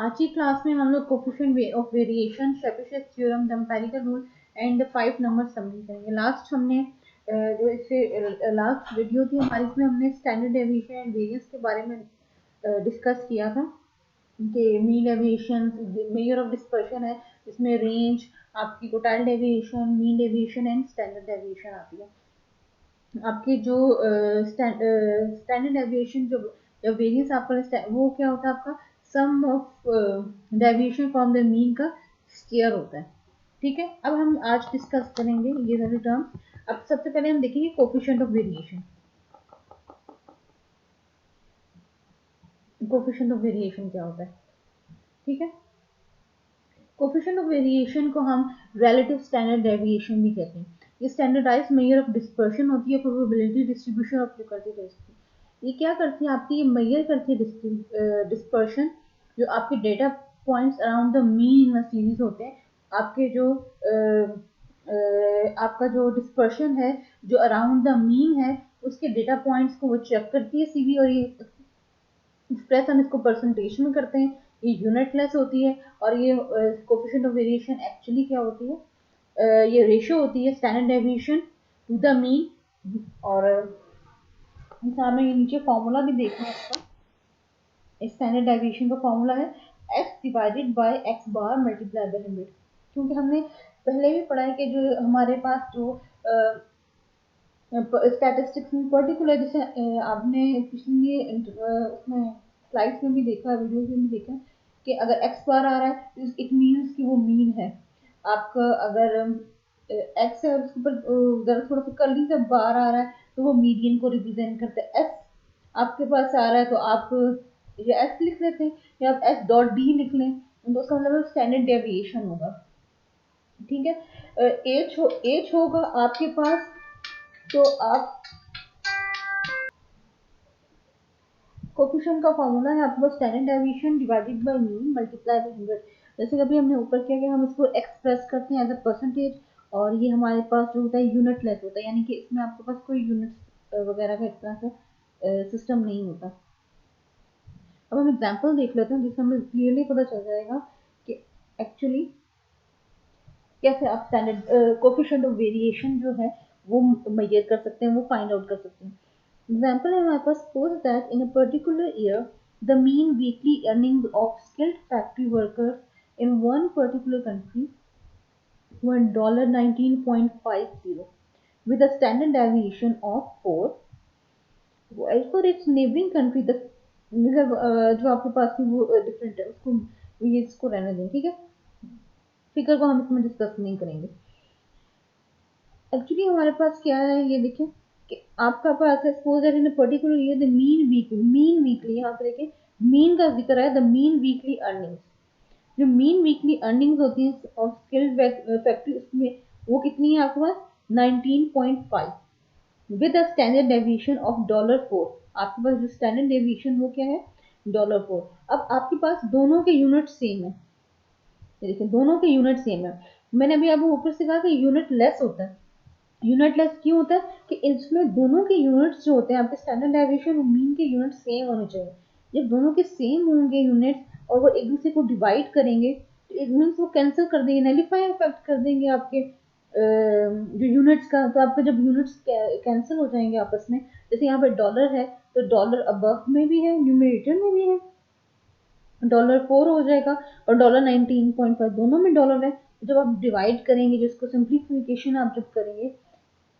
आज की क्लास में हम लोग coefficient of variation, Chebyshev's theorem, the empirical rule and 5 number summary करेंगे। लास्ट हमने जो इससे लास्ट वीडियो थी हमारी, इसमें हमने स्टैंडर्ड डेविएशन एंड वेरिएंस के बारे में डिस्कस किया था कि mean deviation, measure of dispersion है, इसमें रेंज, आपकी total deviation, mean deviation and standard deviation आती है। आपके जो स्टैंडर्ड डेविएशन जो वेरिएंस आपका वो क्या होता है, आपका sum of deviation from the mean का स्क्वायर होता है। ठीक है, अब हम आज डिस्कस करेंगे ये सारे टर्म्स। अब सबसे पहले हम देखेंगे coefficient of variation. Coefficient of variation क्या होता है? ठीक है, कोफिशिएंट ऑफ वेरिएशन को हम रिलेटिव स्टैंडर्ड डेविएशन भी कहते हैं। ये स्टैंडर्डाइज मेजर ऑफ डिस्पर्शन होती है, probability distribution of frequency test. ये क्या करती है आपकी, ये मेजर करती है डिस्पर्शन, जो आपके data points around the mean in series होते हैं। आपके जो आपका जो डिस्पर्शन है जो अराउंड द मीन है, उसके डेटा पॉइंट्स को वो चेक करती है सीवी, और ये एक्सप्रेस हम इसको परसेंटेज में करते हैं। ये यूनिटलेस होती है, और ये कोफिशिएंट ऑफ वेरिएशन एक्चुअली क्या होती है, ये रेशियो होती है standard deviation to the mean. और सामने ये नीचे फॉर्मूला भी देखना है इसका। स्टैंडर्ड डेविएशन का फॉर्मूला है x divided by x bar multiply by 100। क्योंकि हमने पहले भी पढ़ा है कि जो हमारे पास जो स्टैटिस्टिक्स में पर्टिकुलर, जैसे आपने पिछली उसमें स्लाइड्स में भी देखा, वीडियोस में भी देखा कि अगर x बार आ रहा है तो इट मीन्स कि वो मीन है आपका। अगर x है और उसके ऊपर अगर थोड़ा सा कर्ली सा बार आ रहा है तो वो मीडियन को रिप्रेजेंट करता है। s आपके पास आ रहा है तो आप या s लिख लेते हैं, या आप s डॉट डी लिख लें, तो उसका मतलब स्टैंडर्ड डेविएशन होगा। ठीक है, h होगा आपके पास, तो आप कोफिशिएंट का फॉर्मूला है आपके पास standard deviation divided by mean multiply by 100। जैसे कभी हमने ऊपर किया कि हम इसको एक्सप्रेस करते हैं एज अ परसेंटेज, और ये हमारे पास जो होता है यूनिट लेस होता है, यानी कि इसमें आपके पास कोई यूनिट वगैरह का इस तरह से सिस्टम नहीं होता। अब हम एग्जांपल देख लेते हैं जिससे हमें क्लियरली पता चल जाएगा कि एक्चुअली कैसे आप स्टैंडर्ड कोफिशिएंट ऑफ वेरिएशन जो है वो मेजर कर सकते हैं, वो फाइंड आउट कर सकते हैं। एग्जाम्पल है हमारे पास, suppose that in a particular year the mean weekly earnings of skilled factory workers in one particular country were $19.50 with a standard deviation of 4, while for its neighboring country the जो आपके पास थी वो different है, उसको ये इसको रहने दें। ठीक है, फिगर को हम इसमें डिस्कस नहीं करेंगे। एक्चुअली हमारे पास क्या है, ये देखें कि आपका पास है suppose that in a particular year the mean weekly, यहाँ पे देखें मीन का जिक्र है, द मीन वीकली अर्निंग्स। जो मीन वीकली अर्निंग्स होती है ऑफ स्किल्ड फैक्ट्री, उसमें वो कितनी है आपके पास 19.5 with a standard deviation of $4। आपके पास जो स्टैंडर्ड डेविएशन वो क्या है, $4। अब आपके पास दोनों के यूनिट सेम है, देखिए दोनों के यूनिट सेम है। मैंने अभी आपको ऊपर से कहा कि यूनिट लेस होता है। यूनिट लेस क्यों होता है कि इसमें दोनों के यूनिट्स जो होते हैं आपके स्टैंडर्ड डेविएशन और मीन के यूनिट सेम होने चाहिए। जब दोनों के सेम होंगे यूनिट्स और वो एक दूसरे को डिवाइड करेंगे तो इट मीन्स वो कैंसिल कर देंगे, नलीफाई इफेक्ट कर देंगे आपके जो यूनिट्स का। तो आपका जब यूनिट्स कैंसिल हो जाएंगे आपस में, जैसे यहाँ पे डॉलर है तो डॉलर अबव में भी है, न्यूमरेटर में भी है, $4 हो जाएगा, और $19.5 दोनों में डॉलर है। जब आप डिवाइड करेंगे, जिसको सिंप्लीफिकेशन आप जब करेंगे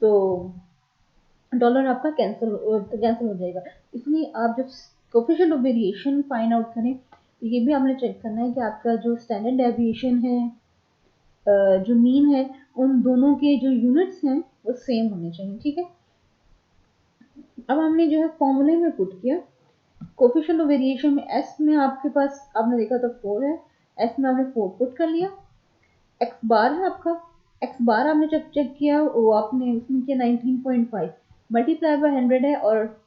तो डॉलर आपका कैंसिल हो जाएगा। इसलिए आप जब coefficient of variation find out करें तो ये भी आपने चेक करना है कि आपका जो स्टैंडर्ड डेविएशन है, जो मीन है, उन दोनों के जो यूनिट्स हैं वो सेम होने चाहिए। ठीक है, अब हमने जो है फॉर्मूले में पुट किया कोफिशिएंट ऑफ वेरिएशन में, एस में आपके पास आपने देखा तो 4 है, एस में आपने 4 पुट कर लिया, एक्स बार है आपका, एक्स बार आपने जब चेक किया वो आपने उसमें किया 19.5 मल्टीप्लाई बाय 100 है, और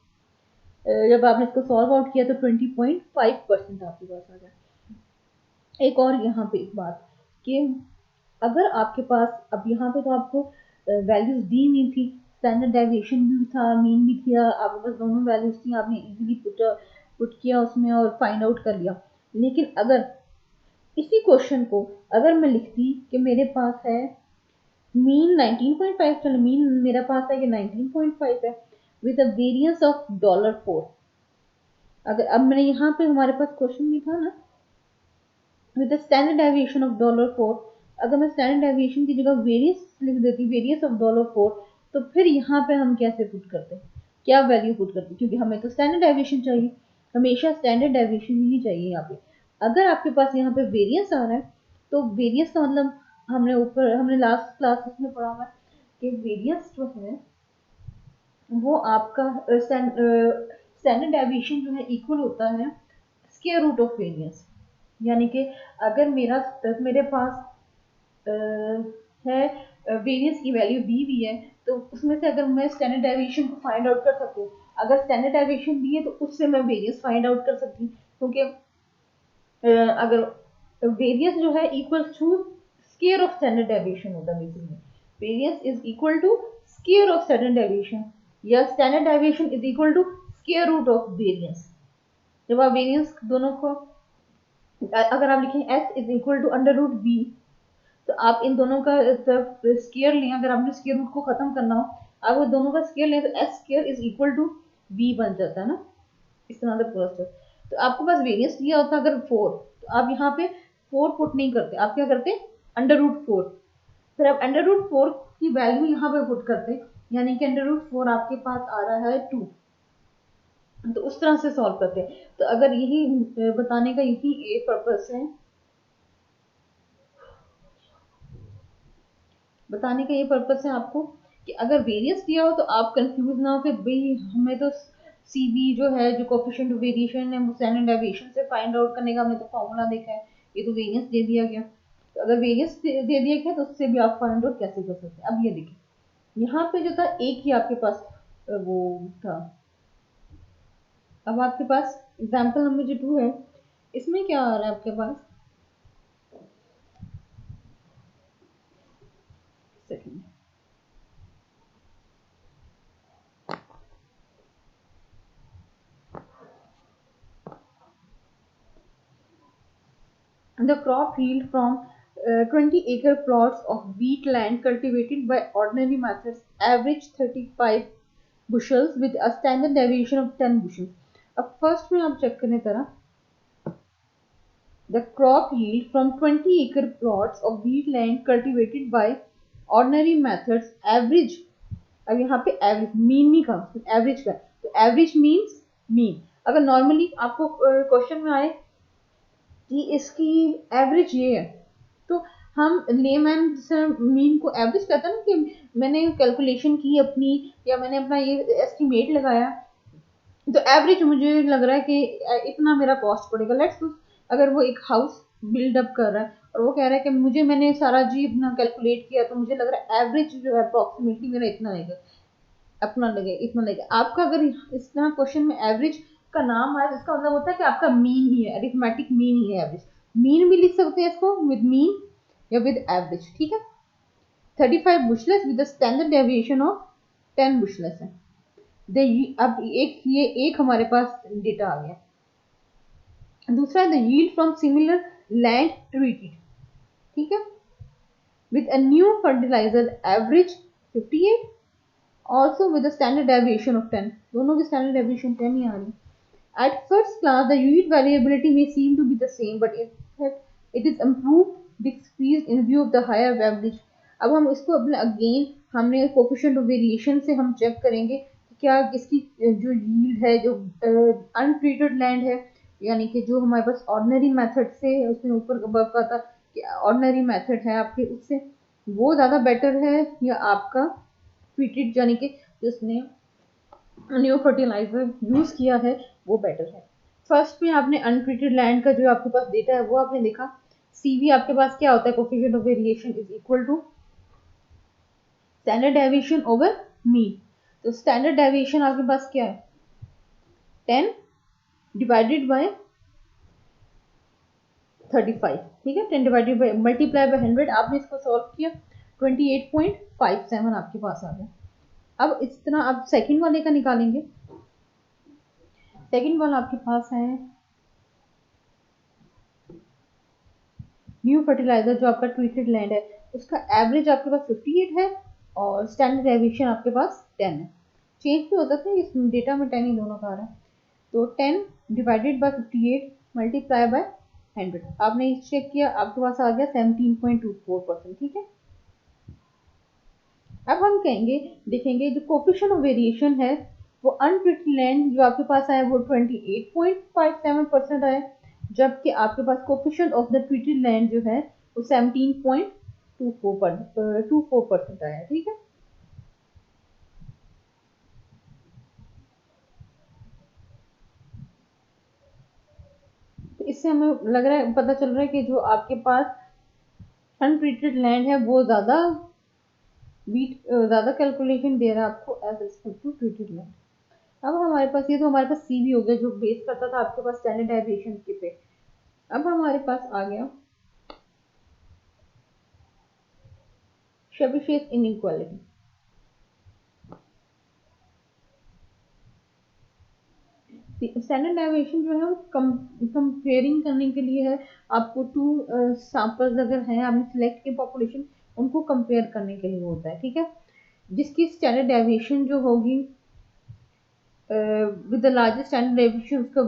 जब आपने इसको सॉल्व आउट किया तो 20.5% आपके पास आ गया। एक और यहाँ पे एक बात कि अगर आपके पास, अब यहाँ पे तो आपको वैल्यूज दी नहीं थी, स्टैंडर्ड डेविएशन भी था, मीन भी था, आपके पास दोनों वैल्यूज थी, आपने इजीली पुट किया उसमें और फाइंड आउट कर लिया। लेकिन अगर इसी क्वेश्चन को अगर मैं लिखती कि मेरे पास है मीन 19.5, चलो मीन मेरा पास है कि 19.5 है विद अ वेरियंस ऑफ $4। अगर अब मैंने यहाँ पे हमारे पास क्वेश्चन भी था ना with the standard deviation of $4, अगर मैं स्टैंडर्ड डेविएशन की जगह वेरियंस लिख देती, वेरियंस ऑफ $4, तो फिर यहाँ पे हम कैसे पुट करते, क्या वैल्यू पुट करते, क्योंकि हमें तो स्टैंडर्ड डेविएशन चाहिए, हमेशा स्टैंडर्ड डेविएशन ही चाहिए यहाँ पे। अगर आपके पास यहाँ पे वेरियंस आ रहा है तो वेरियंस का मतलब हमने लास्ट क्लासेस में पढ़ा हुआ है कि वेरियंस जो है वो आपका स्टैंडर्ड डेविएशन जो है इक्वल होता है स्क्वायर रूट ऑफ वेरियंस। यानी कि अगर मेरे पास है वेरियंस की वैल्यू दी हुई है तो उसमें से अगर मैं स्टैंडर्ड डेविएशन को फाइंड आउट कर सकती हूँ, अगर स्टैंडर्ड डेविएशन दी है तो उससे मैं वेरियंस फाइंड आउट कर सकती हूँ, क्योंकि अगर वेरियंस जो है equals to square of standard deviation होता है basically, variance is equal to square of standard deviation या standard deviation is equal to square root of variance. जब आप वेरियंस दोनों को अगर आप लिखें s is equal to under root B, तो आप इन दोनों का स्क्वायर लें, अगर आपने स्क्वायर रूट को खत्म करना हो आप वो दोनों का स्क्वायर लें तो s square is equal to b बन जाता है ना, इस तरह से पूरा स्टेप। तो आपके पास वेरियंस दिया होता अगर 4, तो आप यहाँ पे 4 पुट नहीं करते, आप क्या करते अंडर रूट 4, फिर आप अंडर रूट 4 की वैल्यू यहाँ पे पुट करते, यानी कि अंडर रूट 4 आपके पास आ रहा है 2, तो उस तरह से सॉल्व करते हैं। तो अगर यही बताने का यही पर्पस है, बताने का ये पर्पस है आपको कि अगर वेरियंस दिया हो तो आप कंफ्यूज ना हो कि भाई हमें तो सीबी जो है जो कोफिशिएंट ऑफ वेरिएशन है वो स्टैंडर्ड डेविएशन से फाइंड आउट करने का हमने तो फॉर्मूला देखा है, ये तो वेरियंस दे दिया गया, तो अगर वेरियंस दे दिया गया तो उससे भी आप फाइंड आउट कैसे कर सकते हैं। अब ये देखिए यहाँ पे जो था एक ही आपके पास वो था, अब आपके पास एग्जाम्पल नंबर जो 2 है इसमें क्या आ रहा है आपके पास, second the crop yield from 20-acre plots of wheat land cultivated by ordinary methods average 35 bushels with a standard deviation of 10 bushels. अब फर्स्ट में आप चेक करें तरह the crop yield from 20-acre plots of wheat land cultivated by ordinary methods average, अब यहाँ पे average mean नहीं कहा एवरेज का, तो एवरेज मीन्स मीन, अगर नॉर्मली आपको क्वेश्चन में आए कि इसकी एवरेज ये है तो हम लेमैन से मीन को एवरेज कहते हैं ना कि मैंने कैलकुलेशन की अपनी या मैंने अपना ये एस्टिमेट लगाया तो एवरेज मुझे लग रहा है कि इतना मेरा कॉस्ट पड़ेगा। लेट्स अगर वो एक हाउस बिल्ड अप कर रहा है और वो कह रहा है कि मैंने सारा जी अपना कैलकुलेट किया तो मुझे लग रहा है एवरेज जो है अप्रोक्सीमेटली मेरा इतना लगेगा, अपना लगे इतना लगे। आपका अगर इस तरह क्वेश्चन में एवरेज का नाम आए तो इसका मतलब होता है कि आपका मीन ही है, अरिथमेटिक मीन ही है एवरेज, मीन भी लिख सकते हैं इसको विद मीन या विद एवरेज, ठीक है। 35 बुशलेस विद स्टैंडर्ड डेविएशन ऑफ 10 बुशलेस है। अब एक हमारे पास डेटा आ गया। दूसरा है the yield from similar land treated, ठीक है, with a new fertiliser average 58 also with a standard deviation of 10, दोनों की standard deviation 10 ही आ रही। At first class the unit variability may seem to be the same but in fact it is improved decreased in view of the higher average। अब हम इसको अपने again हमने coefficient of variation से हम check करेंगे कि क्या इसकी जो यील्ड है जो अनट्रीटेड लैंड है यानी कि जो हमारे पास ऑर्डिनरी मेथड से उसमें ऊपर अबव का था कि ऑर्डिनरी मेथड है आपके उससे वो ज़्यादा बेटर है या आपका ट्रीटेड यानी कि जिसने न्यू फर्टिलाइजर यूज किया है वो बेटर है। फर्स्ट में आपने अनट्रीटेड लैंड का जो आपके पास डेटा है वो आपने देखा, सीवी आपके पास क्या होता है coefficient of variation is equal to standard deviation over mean, तो स्टैंडर्ड डेविएशन आपके पास क्या है 10 डिवाइडेड बाय 35, ठीक है, 10 डिवाइडेड बाय मल्टीप्लाई बाय 100, आपने इसको सॉल्व किया 28.57 आपके पास आ गया। अब इस तरह आप सेकंड वाले का निकालेंगे, सेकंड वाला आपके पास है न्यू फर्टिलाइजर जो आपका ट्रीटेड लैंड है उसका एवरेज आपके पास 58 है और स्टैंडर्ड डेविएशन आपके पास 10 है। चेंज भी होता था, इस डेटा में 10 ही दोनों का आ रहा है। तो 10 डिवाइडेड बाय 58 मल्टीप्लाई बाय 100, आपने चेक किया आपके पास आ गया 17.24%। ठीक है, अब हम कहेंगे देखेंगे जो कोफिशिएंट ऑफ वेरिएशन है वो अनट्रीटेड लैंड जो आपके पास आया वो 28.57% आया, जबकि आपके पास coefficient of the treated land जो है वो 17.24% आया। ठीक है, तो इससे हमें लग रहा है, पता चल रहा है कि जो आपके पास अनट्रीटेड लैंड है वो ज्यादा कैलकुलेशन दे रहा है आपको as respect to treated land. अब हमारे पास ये तो हमारे पास सी भी हो गया जो बेस करता था आपके पास स्टैंडर्ड डेविएशन के पे। अब हमारे पास आ गया शेबिशियस इनइक्वालिटी। स्टैंडर्ड डेविएशन जो है वो कंपेयरिंग करने के लिए है, आपको टू सैंपल्स अगर हैं आपने सिलेक्ट की पॉपुलेशन उनको कंपेयर करने के लिए होता है। ठीक है, जिसकी स्टैंडर्ड डेविएशन जो होगी with the largest standard deviation उसका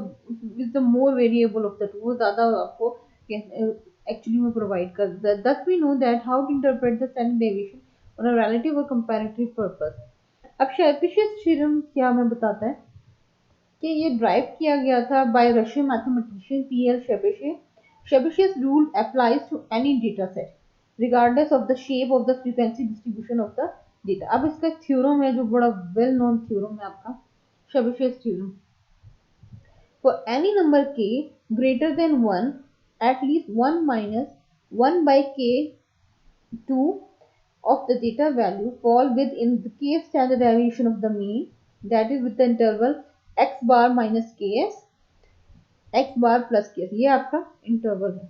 with the more variable of the two वो ज्यादा आपको एक्चुअली में प्रोवाइड करता है। Thus we know that how to interpret the standard deviation on a relative और कंपैरेटिव पर्पस। अब शेबिशियस थ्योरम क्या हमें बताता है कि ये ड्राइव किया गया था by Russian mathematician P L Chebyshev's. Chebyshev's rule applies to any data set regardless of the shape of the frequency distribution of the data. अब इसका थ्योरम है जो बड़ा वेल नोन थ्योरम है आपका शेबिशियस theorem. For any number k greater than 1, at least 1 minus 1 by k2 of the data value fall within the k standard deviation of the mean, that is with the interval x bar minus ks, x bar plus ks। ये आपका interval है,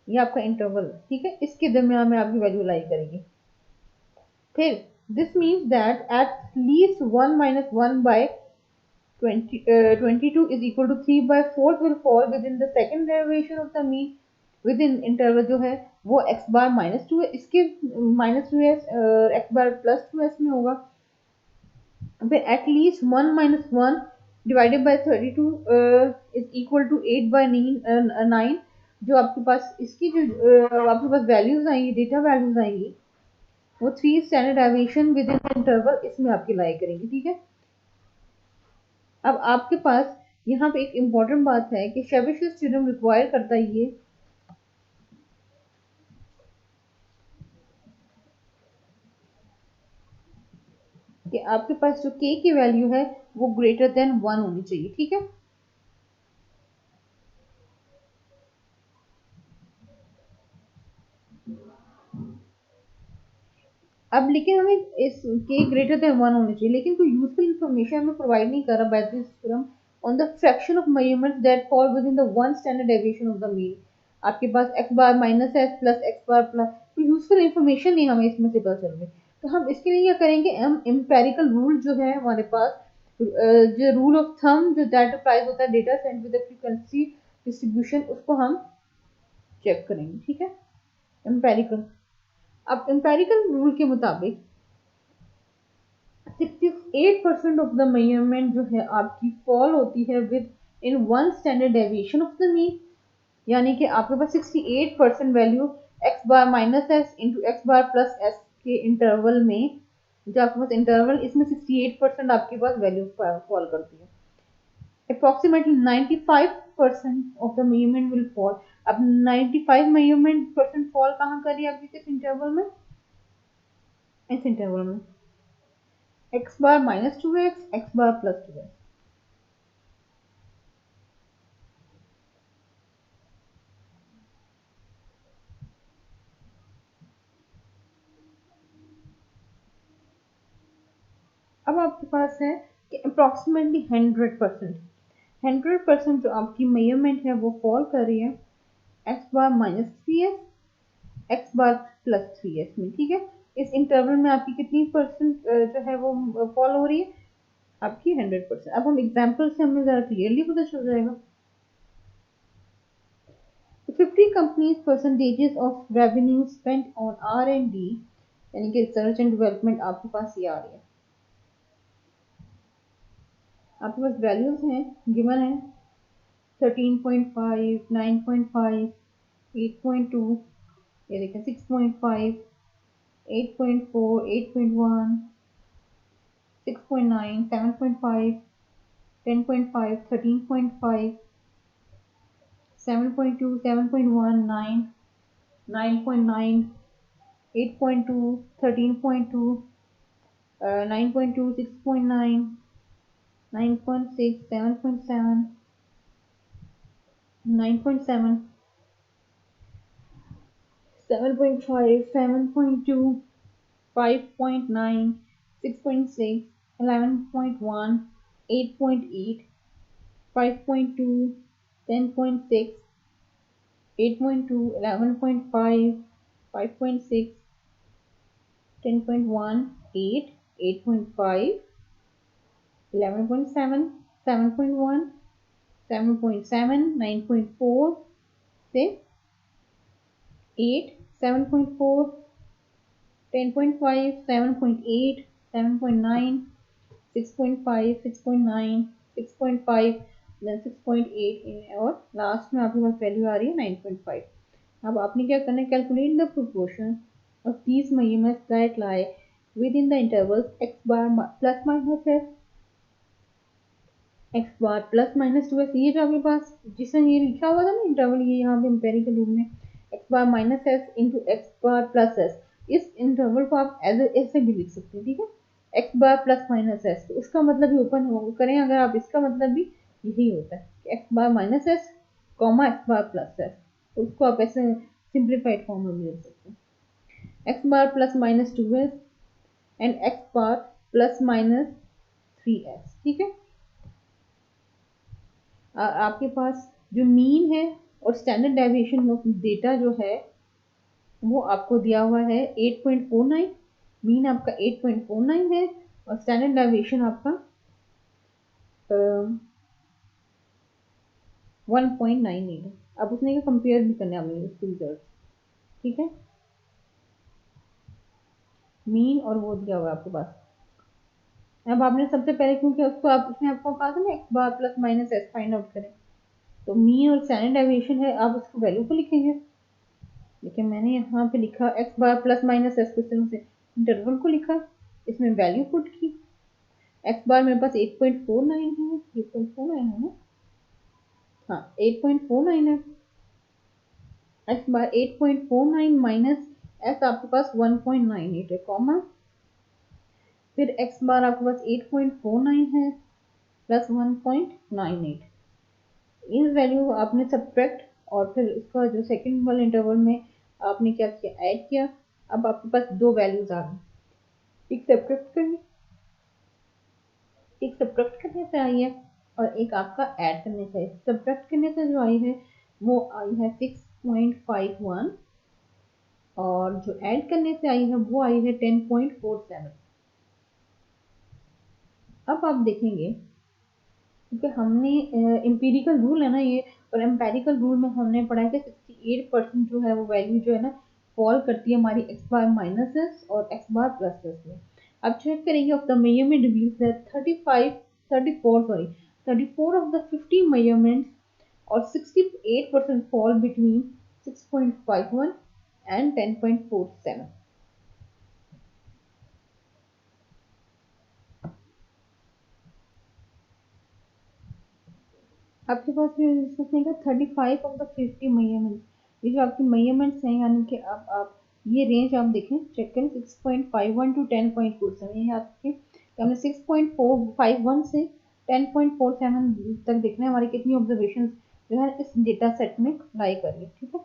ये आपका interval है। ठीक है, इसके दरमियान में आपकी वैल्यू लाई करेगी। फिर this means that at least 1 minus 1 by 22 is equal to 3 by 4 will fall within the second derivation of the mean within interval जो है वो x bar minus 2 है, इसके minus 2s x bar plus 2s में होगा। फिर at least 1 minus 1 divided by 32 is equal to 8 by 9 जो आपके पास इसकी जो आपके पास वैल्यूज आएंगी डेटा वैल्यूज आएंगी वो 3 standard deviation with in interval इसमें आपकी लाई करेंगी। ठीक है, अब आपके पास यहाँ पे एक इम्पॉर्टेंट बात है कि शेबिशियस थ्योरम रिक्वायर करता है ये कि आपके पास जो k की वैल्यू है वो ग्रेटर देन 1 होनी चाहिए। ठीक है, अब लेकिन हमें इस k ग्रेटर देन 1 होनी चाहिए, लेकिन कोई यूजफुल इंफॉर्मेशन हमें प्रोवाइड नहीं कर रहा by this theorem on the fraction of measurements that fall within the one standard deviation of the mean. आपके पास x bar minus s plus x bar plus कोई यूजफुल इंफॉर्मेशन नहीं हमें इसमें से पता चल रही। तो हम इसके लिए क्या करेंगे, हम एम्पेरिकल रूल जो है हमारे पास जो रूल ऑफ थंब जो दैट अप्लाइज होता है data set with the frequency distribution उसको हम चेक करेंगे। ठीक है, एम्पेरिकल। अब एम्पेरिकल रूल के मुताबिक 68% ऑफ द मेजरमेंट जो है आपकी फॉल होती है with in one standard deviation of the mean, यानी कि आपके पास 68% value x bar minus S into x bar plus S के इंटरवल में जो आपके पास इंटरवल इसमें 68% आपके पास वैल्यू फॉल करती है। approximately 95% of the measurement will fall। अब 95 measurement परसेंट फॉल कहाँ करी आपकी किस इंटरवल में, इस इंटरवल में x bar minus 2x x बार प्लस 2x। अब आपके पास है कि अप्रोक्सीमेटली 100% जो आपकी मेजरमेंट है वो फॉल कर रही है x bar minus 3s x बार प्लस 3s में। ठीक है, इस इंटरवल में आपकी कितनी परसेंट जो है वो फॉल हो रही है आपकी 100%। अब हम एग्जाम्पल से हमें ज़रा क्लियरली पता चल जाएगा। 50 companies percentages of revenue spent on R&D यानी कि रिसर्च एंड डेवलपमेंट आपके पास ये आ रही है। आपके पास वैल्यूज हैं, गिवन है 13.5, 9.5, 8.2, ये देखें 6.5, 8.4, 8.1, 6.9, 7.5, 10.5, 13.5, 7.2, 7.1, 9, 9.9, 8.2, 13.2, 9.2, 6.9, 9.6, 7.7, 9.7, 7.5, 7.2, 5.9, 6.6, 11.1, 8.8, 5.2, 10.6, 8.2, 11.5, 5.6, 10.1, 8, 8.5, 11.7, 7.1, 7.7, 9.4 से 8, 7.4, 10.5, 7.8, 7.9, 6.5, 6.9, 6.5, then 6.8 और लास्ट में आपके पास वैल्यू आ रही है 9.5। अब आपने क्या करना है, calculate the proportion of these measurements that lie with in the intervals x bar plus minus है, x बार प्लस माइनस 2s, ये जो आपके पास जिसमें ये लिखा हुआ था ना इंटरवल, ये यहाँ पे एम्पेरिकल रूल में x bar minus S into x bar plus S, इस इंटरवल को आप ऐसे भी लिख सकते हैं, ठीक है, x बार प्लस माइनस एस, तो उसका मतलब भी ओपन हो करें अगर आप, इसका मतलब भी यही होता है कि x bar minus S comma x bar plus S, तो उसको आप ऐसे सिंप्लीफाइड फॉर्म में लिख सकते हैं, x bar plus minus 2s and x bar plus minus 3s, ठीक है। आपके पास जो मीन है और स्टैंडर्ड डेविएशन ऑफ डेटा जो है वो आपको दिया हुआ है 8.49, मीन आपका 8.49 है और स्टैंडर्ड डेविएशन आपका 1.98 है। अब उसने का कंपेयर भी करने आपने उसके रिजल्ट, ठीक है, मीन और वो दिया हुआ है आपके पास। अब आपने सबसे पहले क्योंकि उसको आप उसने आपको कहा था ना X bar plus minus S find out करें, तो मीन और स्टैंडर्ड डेविएशन है, आप उसको वैल्यू को लिखेंगे। देखिए मैंने यहाँ पे लिखा x बार प्लस माइनस एस क्वेश्चन से इंटरवल को लिखा, इसमें वैल्यू पुट की, x बार मेरे पास 8.49 है, 8.49 है ना, हाँ 8.49 है, x बार 8.49 माइनस s आपके पास 1.98 है, कॉमा फिर x बार आपके पास 8.49 है प्लस 1.98, इन वैल्यू आपने सब्ट्रैक्ट और फिर इसका जो सेकंड वाले इंटरवल में आपने क्या किया, ऐड किया। अब आपके पास दो वैल्यूज आ गई, एक सब्ट्रैक्ट करने से आई है और एक आपका ऐड करने से आई। सब्ट्रैक्ट करने से जो आई है वो आई है 6.51 और जो ऐड करने से आई है वो आई है 10.47। अब आप देखेंगे क्योंकि हमने एम्पिरिकल रूल है ना ये, और एम्पेरिकल रूल में हमने पढ़ा है कि 68% जो है वो वैल्यू जो है ना फॉल करती है हमारी एक्स बार माइनस एस और एक्स बार प्लस एस में। अब चेक करेंगे of the measurement reveals that 34 of the 50 measurements और 68% फॉल बिटवीन 6.51 एंड 10.47। आपके पास भी 35 ऑफ द 50 मेजरमेंट, ये जो आपकी मेजरमेंट्स हैं यानी कि आप ये रेंज आप देखें चेक करें 6.51 टू 10.47, ये आपके हमने 6.451 से 10.47 तक देखना है हमारी कितनी ऑब्जर्वेशन जो है इस डेटा सेट में लाई कर रही है, ठीक है।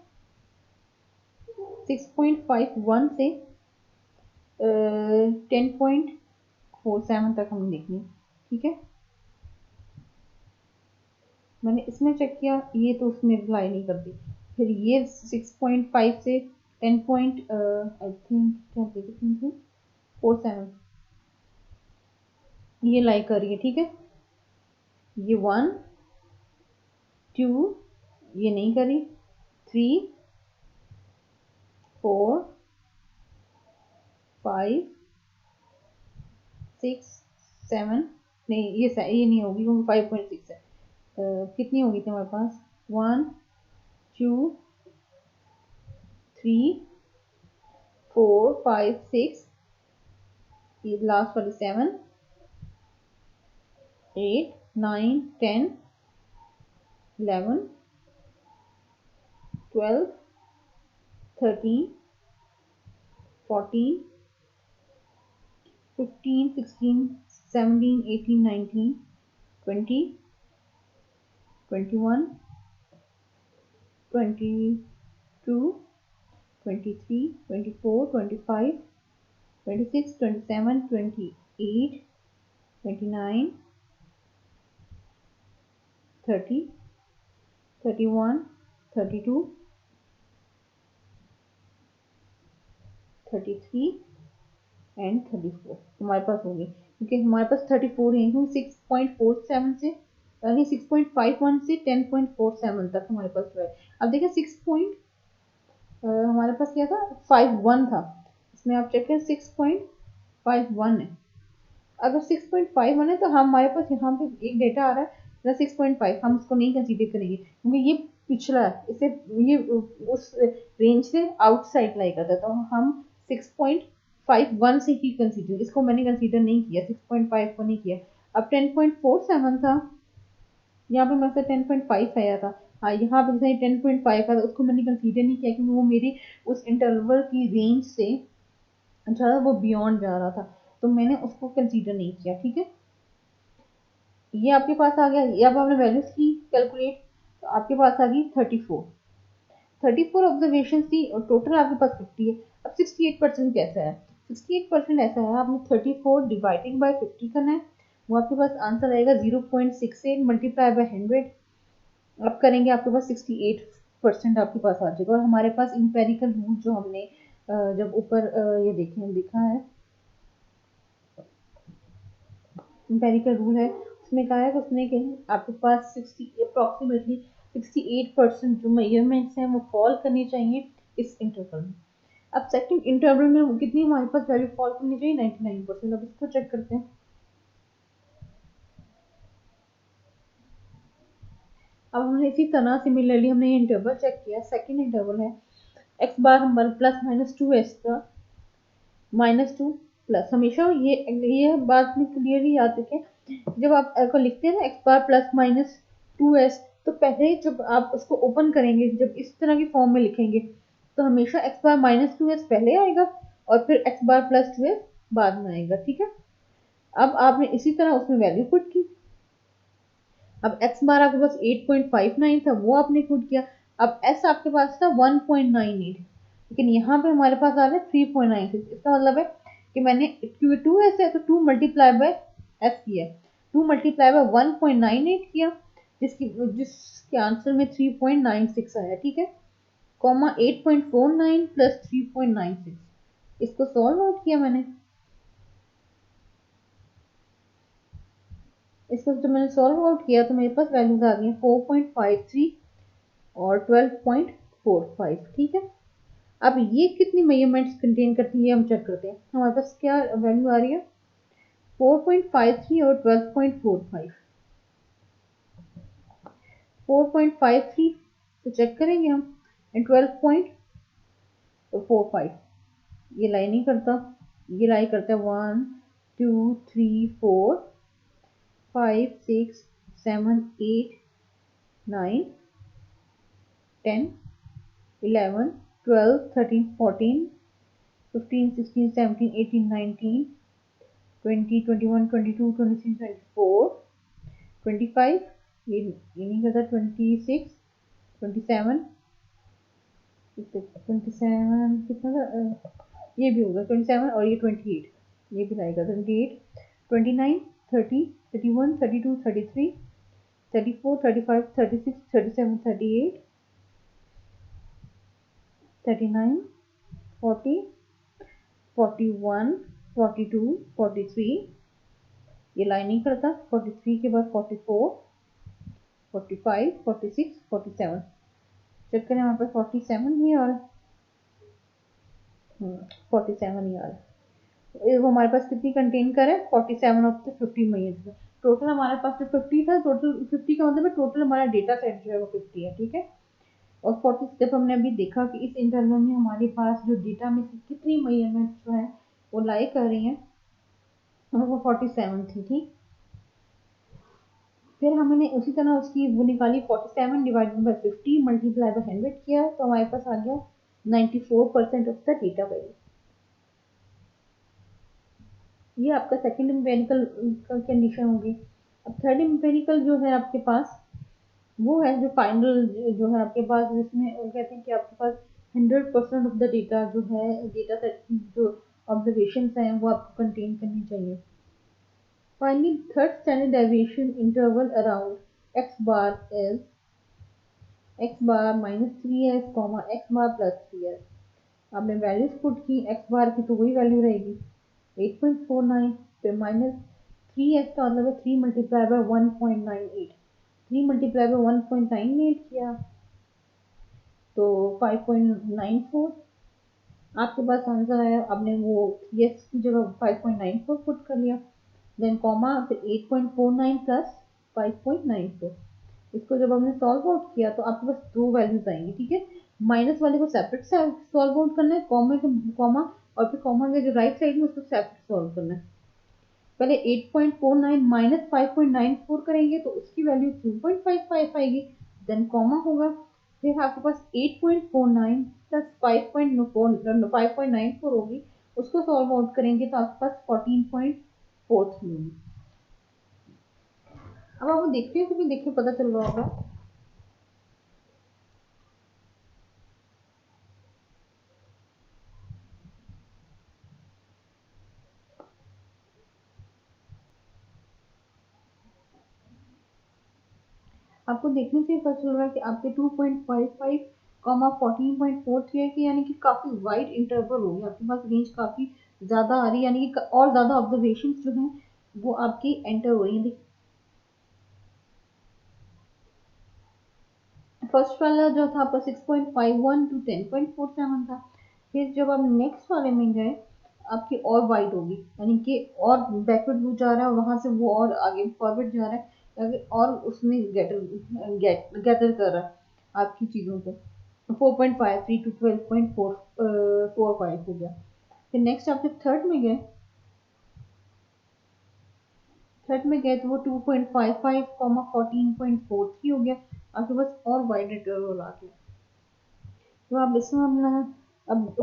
6.51 से 10.47 तक हमें देखनी है, ठीक है। मैंने इसमें चेक किया ये तो उसमें अप्लाई नहीं करती, फिर ये 6.5 से 10 पॉइंट आई थिंक क्या कितनी थी 47 ये लाई कर रही है, ठीक है। ये 1 2 ये नहीं करी, 3 4 5 6 7, नहीं ये नहीं होगी क्योंकि 5.6 है। कितनी होगी थी हमारे पास? 1 2 3 4 5 6, ये लास्ट वाली 7 8 9 10 11 12 13 14 15 16 17 18 19 20 21 22 23 24 25 26 27 28 29 30 31 32 33 एंड 34 हमारे पास होगी, क्योंकि हमारे पास 34 है क्योंकि 6.47 से यानी 6.51 से 10.47 तक हमारे पास है। अब देखिए हमारे पास क्या था? 51 था, इसमें आप चेक करें 6.51 है। अगर 6.51 है तो हमारे पास यहाँ पे एक डेटा आ रहा है 6.5, हम उसको नहीं कंसीडर करेंगे क्योंकि ये पिछला है, इसे ये उस रेंज से आउटसाइड लाई करता है, तो हम 6.51 से ही कंसीडर, इसको मैंने कंसीडर नहीं किया, 6.5 को नहीं किया। अब 10.47 था, यहाँ पे मेरे से 10.5 आया था, हाँ यहाँ पे जैसे 10.5 था उसको मैंने कंसीडर नहीं किया क्योंकि वो मेरी उस इंटरवल की रेंज से जो है वो बियॉन्ड जा रहा था, तो मैंने उसको कंसीडर नहीं किया। ठीक है, ये आपके पास आ गया। ये अब आपने वैल्यूज की कैलकुलेट, तो आपके पास आ गई 34 ऑब्जर्वेशन थी और टोटल आपके पास 50 है। अब 68% कैसा है? 68% ऐसा है, आपने 34 डिवाइडेड बाय 50 करना है, वो आपके पास आंसर आएगा 0.68 मल्टीप्लाई बाय 100। अब करेंगे आपके पास 68% आपके पास आ जाएगा। और हमारे पास इंपेरिकल रूल जो हमने जब ऊपर ये देखें दिखा है, इंपेरिकल रूल है, उसमें कहा है कि उसने कि आपके पास 68% जो मेजरमेंट्स हैं वो फॉल करनी चाहिए इस इंटरवल में। अब सेकंड इंटरवल में कितनी हमारे पास वैल्यू फॉल करनी चाहिए? 99%। अब इसको चेक करते हैं। अब हमने इसी तरह सिमिलरली हमने ये इंटरवल चेक किया, सेकंड इंटरवल है एक्स बार हमारे प्लस माइनस 2s का -2 प्लस, हमेशा ये बात में क्लियरली याद रखें, जब आप को लिखते हैं ना X bar plus minus 2s, तो पहले जब आप उसको ओपन करेंगे, जब इस तरह की फॉर्म में लिखेंगे तो हमेशा एक्स बार -2s पहले आएगा और फिर एक्स बार प्लस 2s बाद में आएगा। ठीक है, अब आपने इसी तरह उसमें वैल्यू पुट की। अब एक्स बार आपके पास 8.59 था, वो आपने पुट किया। अब एस आपके पास था 1.98, लेकिन यहाँ पे हमारे पास आ रहा है 3.96। इसका मतलब है कि मैंने क्योंकि 2s है तो 2 मल्टीप्लाई बाय एस किया, 2 मल्टीप्लाई बाय 1.98 किया, जिसके आंसर में 3.96 आया। ठीक है, कॉमा 8.49 प्लस 3.96, इसको सॉल्व आउट किया मैंने। इसको जब मैंने सॉल्व आउट किया तो मेरे पास वैल्यूज आ गई 4.53 और 12.45। ठीक है, अब ये कितनी मेजरमेंट्स कंटेन करती है हम चेक करते हैं। हमारे पास क्या वैल्यू आ रही है? 4.53 और 12.45। 4.53 तो चेक करेंगे हम, एंड 12.45 ये लाई नहीं करता, ये लाई करता है 1 2 3 4 5 6 7 8 9 10 11 12 13 14 15 16 17 18 19 20 21 22 23 24 25, ये नहीं करता 26 27 कितना था? ये भी होगा 27 और ये 28, ये भी लाएगा 28 29 30 31 32 33 34 35 36 37 38 39 40 41 42 43, ये लाइन नहीं करता, 43 के बाद 44 45 46 47। चेक करें हमारे पास 47 ही और 47 ही आ रहा है। वो हमारे पास कितनी कंटेन कर है 47 ऑफ द 50 मिलियन। टोटल हमारे पास जो 50 था, टोटल 50 का मतलब टोटल हमारा डेटा सेट जो है वो 50 है, ठीक है। और 40 स्टेप हमने अभी देखा कि इस इंटरवल में हमारे पास जो डेटा में से कितनी मेजरमेंट जो है वो लाई कर रही हैं, वो 47 थी, ठीक। फिर हमने उसी तरह उसकी वो निकाली 47 डिवाइडेड बाई 50 मल्टीप्लाई बाई 100 किया तो हमारे पास आ गया 94% ऑफ द डेटा वैल्यू। ये आपका सेकंड एम्पेरिकल का कंडीशन होगी। अब थर्ड एम्पेरिकल जो है आपके पास वो है जो फाइनल जो है आपके पास, जिसमें वो कहते हैं कि आपके पास 100% ऑफ द डेटा जो है, डेटा सेट जो ऑब्जर्वेशन हैं वो आपको कंटेन करनी चाहिए। Finally third standard deviation interval around x bar is x bar -3s, x bar +3s। आपने वैल्यूज पुट की, x बार की तो वही वैल्यू रहेगी 8.49, फिर -3s का मतलब है 3 मल्टीप्लाई बाय 1.98, 3 मल्टीप्लाई बाय 1.98 किया तो 5.94 आपके पास आंसर आया। आपने वो यस की जगह 5.94 पुट कर लिया, देन कॉमा, फिर 8.49 प्लस 5.94। इसको जब हमने सॉल्व आउट किया तो आपके पास दो वैल्यूज आएंगी, ठीक है। माइनस वाले को सेपरेट सॉल्व आउट करना है, कॉमा और फिर कॉमा के जो राइट साइड में उसको सेपरेट सॉल्व करना है। पहले 8.49 माइनस 5.94 करेंगे तो उसकी वैल्यू 2.55 आएगी, देन कॉमा होगा, फिर आपके पास 8.49 प्लस 5.94 होगी, उसको सॉल्व आउट करेंगे तो आपके पास 14.43 होगी। अब आप देखते हैं कि देखिए पता चल रहा होगा। आपको देखने से पता चल रहा है कि आपके 2.55 कॉमा 14.43 है कि यानी कि काफी वाइड इंटरवल हो गया, आपके पास रेंज काफी ज्यादा आ रही है, यानी कि और ज्यादा ऑब्जर्वेशन जो हैं वो आपकी एंटर हो रही है। फर्स्ट वाला जो था आपका 6.51 टू 10.47 था। फिर जब आप नेक्स्ट वाले में गए आपकी और वाइड होगी, यानी कि और बैकवर्ड मूव जा रहा है, वहां से वो और आगे फॉरवर्ड जा रहा है, और उसमें गैदर कर रहा है आपकी चीजों को। 4.53 टू 12.45 हो गया। फिर नेक्स्ट आपके थर्ड में गए तो वो 2.55 14.43 हो गया, आपके पास और वाइड इंटरवल आ गया। तो आप इसमें अपना अब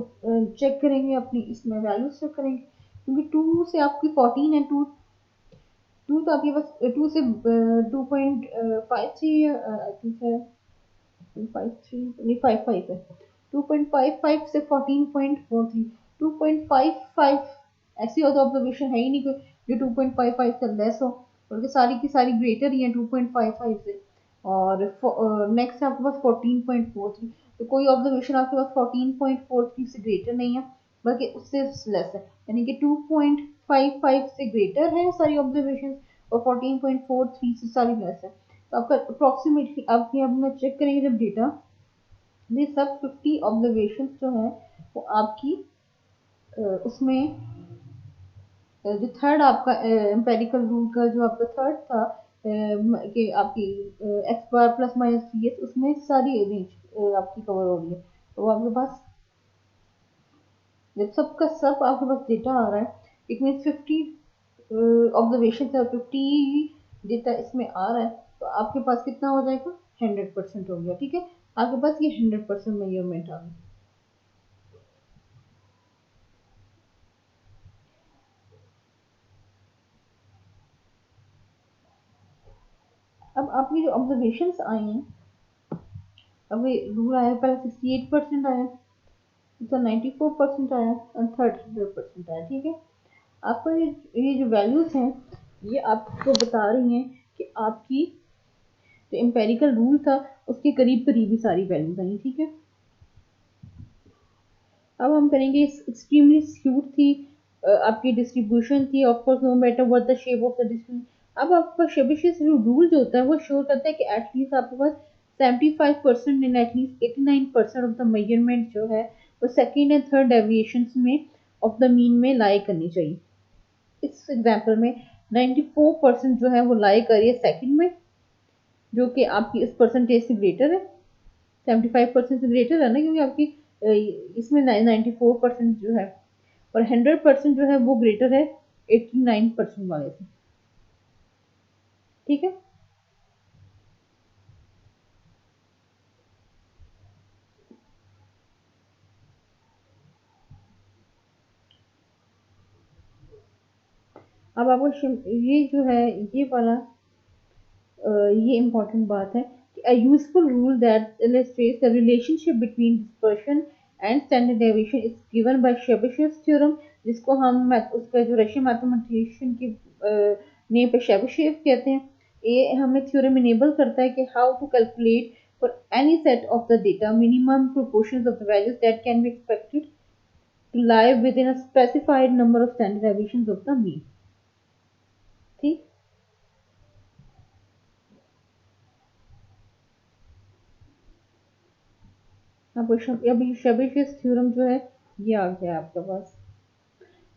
चेक करेंगे, अपनी इसमें वैल्यूज चेक करेंगे, क्योंकि 2 से आपकी 14 है, 2 तो आपके पास 2 से 2.53 आई थिंक है, 53 नहीं 55 है, 2.55 से 14.43, 2.55 ऐसी और ऑब्जर्वेशन है ही नहीं कोई जो 2.55 से लेस हो, बल्कि सारी की सारी ग्रेटर ही है 2.55 से। और नेक्स्ट है आपके पास 14.43, तो कोई ऑब्जर्वेशन आपके पास 14.43 से ग्रेटर नहीं है, बल्कि उससे लेस है, यानी कि 2.55 से ग्रेटर है सारी ऑब्जर्वेशन और 14.43 से सारी लेस है। तो आपका अप्रोक्सीमेटली आपके अब में चेक करेंगे जब डेटा, ये सब 50 ऑब्जर्वेशन जो है वो आपकी उसमें जो थर्ड आपका एम्पेरिकल रूल का जो आपका थर्ड था कि आपकी x bar plus minus 3s, उसमें सारी रेंज आपकी कवर हो रही है। तो आपके पास जब सबका सब आपके पास डेटा आ रहा है, इट मीन 50 ऑब्जर्वेशन से 50 डेटा इसमें आ रहा है, तो आपके पास कितना हो जाएगा 100% हो गया, ठीक है। आपके पास ये 100% मेजरमेंट आ गई। अब आपकी जो ऑब्जर्वेशन आए हैं, अब ये रूल आया, पहले 68% आया, दूसरा 94% आया और थर्ड 100% आया, ठीक है। आपका ये जो वैल्यूज हैं ये आपको बता रही हैं कि आपकी जो एम्पेरिकल रूल था उसके करीब करीब ही सारी वैल्यूज आई, ठीक है। अब हम करेंगे एक्सट्रीमली स्क्यूड थी आपकी डिस्ट्रीब्यूशन थी, of course no matter what the shape of the distribution. अब आपका शेबिशियस रूल जो होता है वो शो करता है कि एटलीस्ट आपके पास 75% and at least 89% of the measurement जो है वो सेकेंड एंड थर्ड डेविएशंस में ऑफ द मीन में लाई करनी चाहिए। इस एग्जाम्पल में 94% जो है वो लाई करिए सेकेंड में, जो कि आपकी इस परसेंटेज से ग्रेटर है, 75% से ग्रेटर है ना, क्योंकि आपकी इसमें 94% जो है, और 100% जो है वो ग्रेटर है 89% वाले से। ठीक है, अब आपको ये जो है ये वाला ये इम्पोर्टेंट बात है कि a useful rule that illustrates the relationship between dispersion and standard deviation is given by Chebyshev's theorem, जिसको हम उसका जो रशियन मैथमेटिशियन की नेम पे शेबिशेव कहते हैं। ये हमें थ्योरम इनेबल करता है कि how to calculate for any set of the data minimum proportions of the values that can be expected to lie within a specified number of standard deviations of the mean। ठीक, अभी शेबिशेव theorem जो है ये आ गया आपके पास।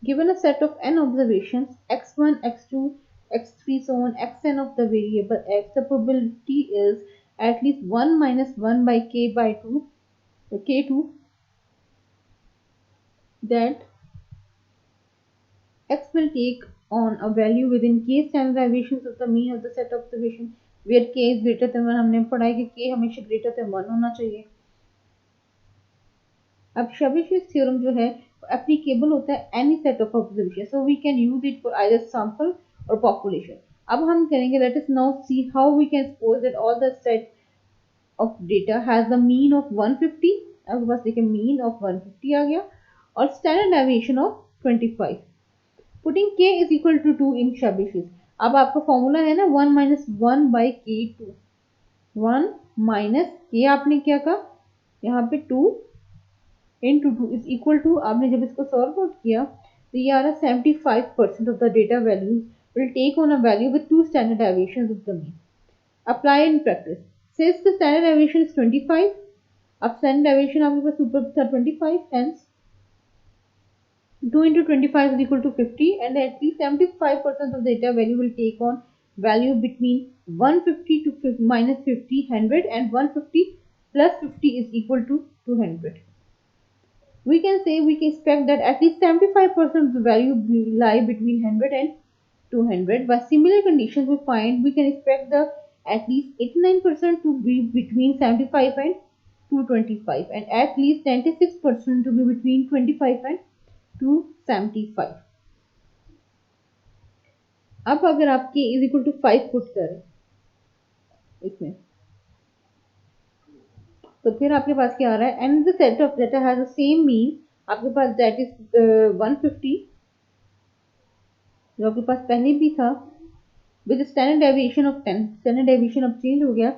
Given a set of n observations, x1, x2, x3, so on, xn of the variable x, the probability is at least 1 minus 1 by k by 2, k2, that x will take on a value within k standard deviations of the mean of the set observation, where k is greater than 1। हमने पढ़ा है कि k हमेशा greater than 1 होना चाहिए। अब शेबिशेव theorem जो है एप्लीकेबल होता है any set of observation, so we can use it for either sample और पॉपुलेशन। अब हम करेंगे, let us now see how we can suppose that all the set of data has the mean of 150। अब बस देखिए mean of 150 आ गया और standard deviation of 25। Putting k is equal to 2 in Chebyshev. अब आपका फॉर्मूला है ना 1 माइनस 1 बाई के 2, 1 माइनस के आपने क्या कहा यहाँ पे 2 into 2 is equal to, आपने जब इसको सॉल्व आउट किया तो ये आ रहा 75% of the data values will take on a value with two standard deviations of the mean। Apply in practice। Since the standard deviation is 25, अब standard deviation आपके पास ऊपर था 25, hence 2 into 25 is equal to 50 and at least 75% of the data value will take on value between 150 to minus 50, 100 and 150 plus 50 is equal to 200। We can say we can expect that at least 75% of the value will lie between 100 and 200. By similar conditions we find we can expect the at least 89% to be between 75 and 225 and at least 96% to be between 25 and 275। अब अगर आप k is equal to 5 put करें इसमें तो फिर आपके पास क्या आ रहा है, and the set of data has the same mean, आपके पास दैट इज 150 जो आपके पास पहले भी था, with standard deviation of 10। Standard deviation अब चेंज हो गया।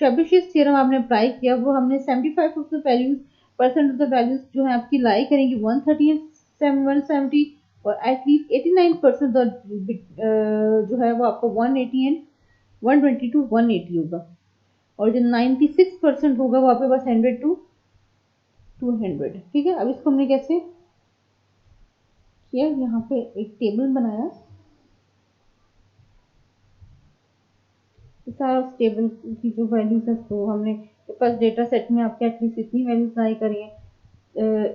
शेबिशेव थ्योरम आपने अप्लाई किया, वो हमने 75 of the values percent of the values जो है आपकी लाई करेंगी 130 एंड 170 और एटलीस्ट 89% जो है वो आपको 180 एंड 120 टू 180 होगा और जो 96% होगा वो आपके पास 100 टू 200। ठीक है, अब इसको हमने कैसे किया, यहाँ पे एक टेबल बनाया, सारा उस टेबल की जो वैल्यूज है तो हमने फर्स्ट डेटा सेट में आपके एटलीस्ट इतनी वैल्यूज लाई करी है,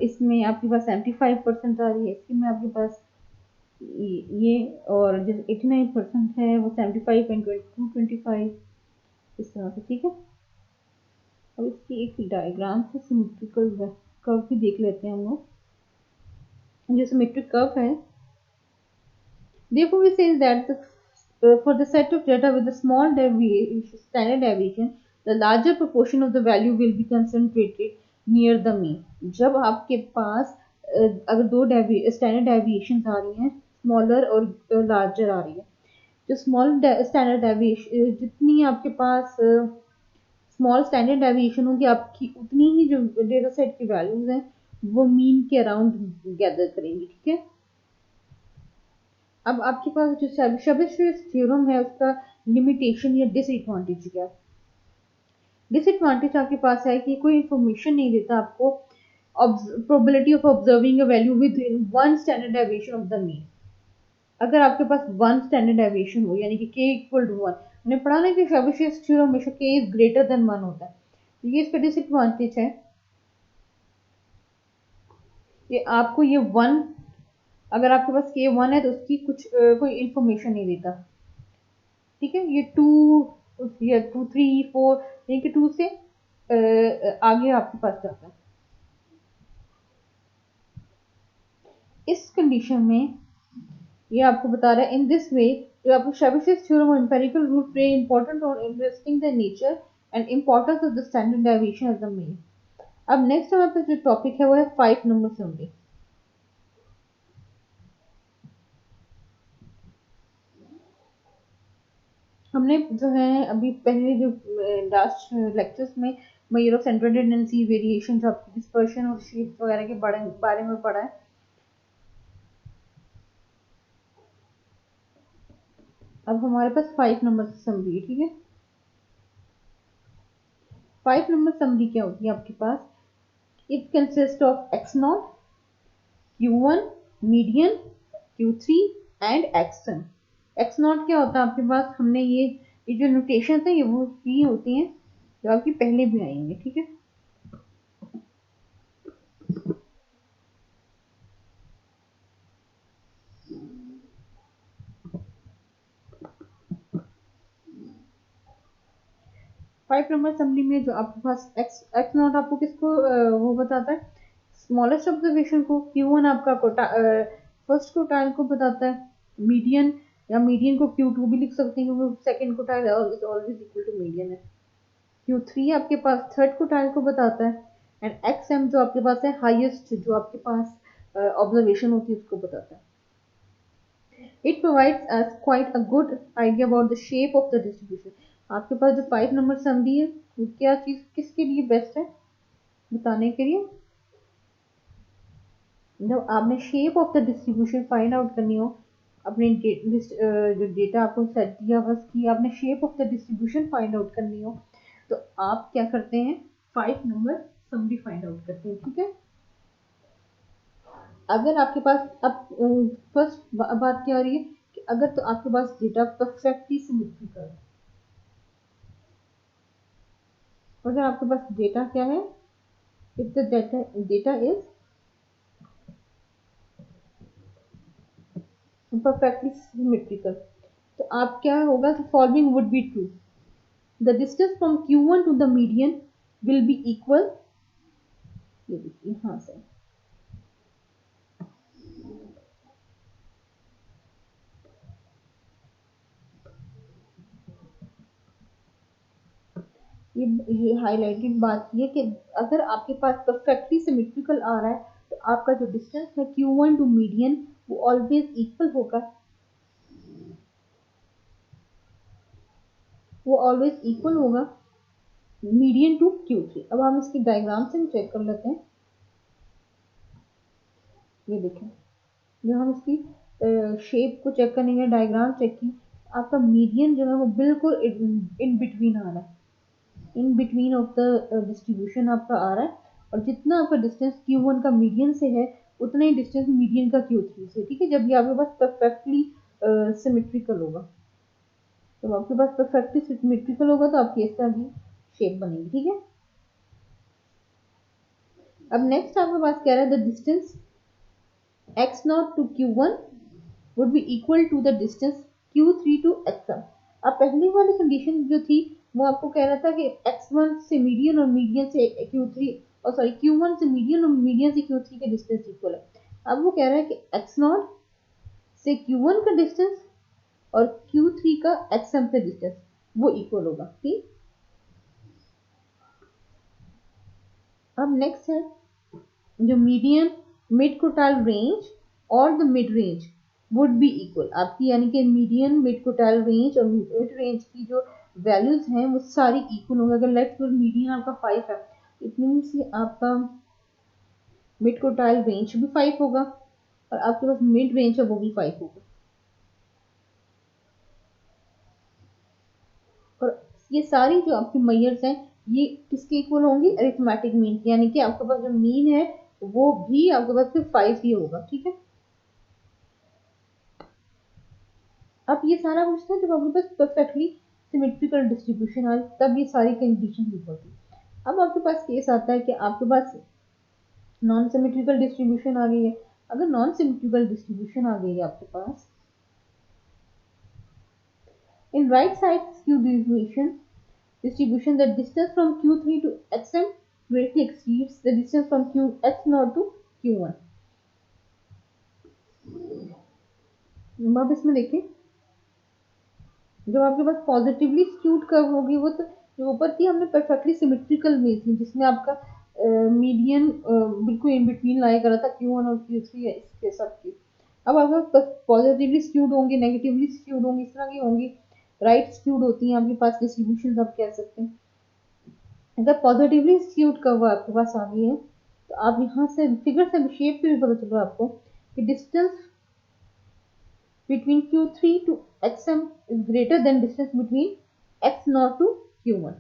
इसमें आपके पास 75% आ रही है, इसमें आपके पास ये और जो 89% है वो 75 एंड 225 इस तरह से। ठीक है, अब इसकी एक डायग्राम से सिमेट्रिकल कर्व भी देख लेते हैं हम लोग। जो सिमेट्रिक कर्व है, therefore we say that for the set of data with a small deviation, standard deviation, the larger proportion of the value will be concentrated near the mean। जब आपके पास अगर दो स्टैंडर्ड डेविएशन आ रही हैं, smaller और larger आ रही है, जो स्मॉल स्टैंडर्ड डेविएशन जितनी आपके पास स्मॉल स्टैंडर्ड डेविएशन होगी आपकी उतनी ही जो डेटा सेट की वैल्यूज हैं वो मीन के अराउंड गैदर करेंगी। ठीक है, अब आपके पास जो शेबिशेव थ्योरम है उसका लिमिटेशन या डिसएडवांटेज क्या है। डिसएडवांटेज आपके पास है कि कोई इंफॉर्मेशन नहीं देता आपको probability of observing a value with one standard deviation of the mean. अगर आपके पास वन स्टैंडर्ड डेविएशन हो यानी कि k इक्वल टू वन, हमने पढ़ा ना कि शेबीशेव थ्योरम हमेशा k is greater than one होता है, तो ये इसका डिसएडवांटेज है कि आपको ये वन, अगर आपके पास k वन है तो उसकी कुछ कोई इंफॉर्मेशन नहीं देता। ठीक है, ये टू या टू थ्री फोर यानी कि टू से आगे आपके पास जाता है। इस कंडीशन में ये आपको बता रहा है इन दिस वे जो आपको शेबीशेव थ्योरम और empirical rule play important role in investing the nature and importance of the standard deviation as the mean. अब नेक्स्ट हमारे पास जो टॉपिक है वो है 5 नंबर समरी। हमने जो है अभी पहले जो लास्ट लेक्चर्स में measure of central tendency, variation, जो आपकी डिस्पर्शन और शेप वगैरह के बारे में पढ़ा है। अब हमारे पास 5 नंबर समरी है। ठीक है, 5 नंबर समरी क्या होती है आपके पास? It consist of x naught, q1, मीडियन, q3 and xn। x naught क्या होता है आपके पास? हमने ये जो नोटेशन है ये वो की होती हैं जो आपकी पहले भी आएंगे। ठीक है, फाइव नंबर समरी में जो आपके पास एक्स नॉट आपको किसको वो बताता है? स्मॉलेस्ट ऑब्जर्वेशन को। Q1 आपका फर्स्ट क्वार्टाइल को बताता है। मीडियन या मीडियन को Q2 भी लिख सकते हैं क्योंकि second quartile is always equal to median है। Q3 आपके पास थर्ड क्वार्टाइल को बताता है। एंड XM जो आपके पास है हाईएस्ट जो आपके पास ऑब्जर्वेशन होती है उसको बताता है। It provides us quite a good idea about the shape of the distribution। आपके पास जो 5 नंबर समरी है वो क्या चीज किसके लिए बेस्ट है बताने के लिए? जब आपने shape of the distribution find out करनी हो, अपने जो डेटा आपको सेट दिया हुआ उसकी आपने shape of the distribution find out करनी हो तो आप क्या करते हैं? 5 नंबर समरी फाइंड आउट करते हैं। ठीक है, अगर आपके पास अब फर्स्ट बात क्या आ रही है कि अगर तो आपके पास डेटा परफेक्टली सिमेट्रिकल है, अगर आपके पास डेटा क्या है, if the data is perfectly symmetrical, तो आप क्या होगा कि following would be true. The distance from Q1 to the median will be equal, ये देखिए यहाँ से ये हाईलाइटेड बात ये कि अगर आपके पास परफेक्टली सिमेट्रिकल आ रहा है तो आपका जो डिस्टेंस है Q1 टू मीडियन वो ऑलवेज इक्वल होगा, वो ऑलवेज इक्वल होगा मीडियन टू Q3। अब हम इसकी डायग्राम से चेक कर लेते हैं। ये देखें, जो हम इसकी शेप को चेक करेंगे, डायग्राम चेक की, आपका मीडियन जो है वो बिल्कुल इन बिटवीन आ रहा है, in between of the distribution आपका आ रहा है। और जितना आपका डिस्टेंस Q1 का मीडियन से है उतना ही डिस्टेंस मीडियन का Q3 से। ठीक है, जब ये आपके पास परफेक्टली सिमेट्रिकल होगा, जब आपके पास परफेक्टली सिमेट्रिकल होगा तो आपकी इस तरह की शेप बनेगी। ठीक है, अब नेक्स्ट आपके पास कह रहा है the distance x0 to Q1 would be equal to the distance Q3 to xm। अब पहली वाली कंडीशन जो थी वो आपको कह रहा था कि x1 से मीडियन और मीडियन से Q3 और सॉरी Q1 से मीडियन और मीडियन से Q3 के डिस्टेंस इक्वल है। अब वो कह रहा है कि x0 से Q1 का डिस्टेंस और Q3 का xm से डिस्टेंस वो इक्वल होगा। ठीक, अब नेक्स्ट है जो मीडियन, मिड क्वार्टाइल रेंज और the mid range would be equal. आपकी यानी कि मीडियन, मिड क्वार्टाइल रेंज और मिड रेंज की जो वैल्यूज हैं वो सारी इक्वल होंगे। अगर लेट्स सपोज मीडियन आपका 5 है, इट मीन्स आपका मिड क्वार्टाइल रेंज भी 5 होगा और आपके पास मिड रेंज है वो भी 5 होगा। और ये सारी जो आपकी मेजर्स हैं ये किसके इक्वल होंगी, अरिथमेटिक मीन, यानी कि आपके पास जो मीन है वो भी आपके पास फिर 5 ही होगा, ठीक है। अब ये सारा कुछ था जब आपके पास परफेक्टली सिमेट्रिकल डिस्ट्रीब्यूशन आ, तब ये सारी कंडीशन इक्वल थी। अब आपके पास केस आता है कि आपके पास नॉन सिमेट्रिकल डिस्ट्रीब्यूशन आ गई है। अगर नॉन सिमेट्रिकल डिस्ट्रीब्यूशन आ गई है आपके पास, in right side skew distribution, the distance from Q3 to XM greatly exceeds the distance from QX0 to Q1। अब इसमें देखिए, जब आपके पास पॉजिटिवली स्क्यूड कर्व होगी, वो तो जो ऊपर थी हमने परफेक्टली सिमेट्रिकल में थी, जिसमें आपका मीडियन बिल्कुल इन बिटवीन लाया करा था Q1 और Q3 है इसके सबकी। अब आपका पॉजिटिवली स्क्यूड होंगी, नेगेटिवली स्क्यूड होंगी, इस तरह की होंगी, राइट स्क्यूड होती हैं आपके पास डिस्ट्रीब्यूशन, आप कह सकते हैं। अगर पॉजिटिवली स्क्यूड कर्व आपके पास आ गई है तो आप यहाँ से फिगर से शेप से भी पता चल रहा है आपको कि distance between Q3 to XM is greater than distance between X0 to Q1।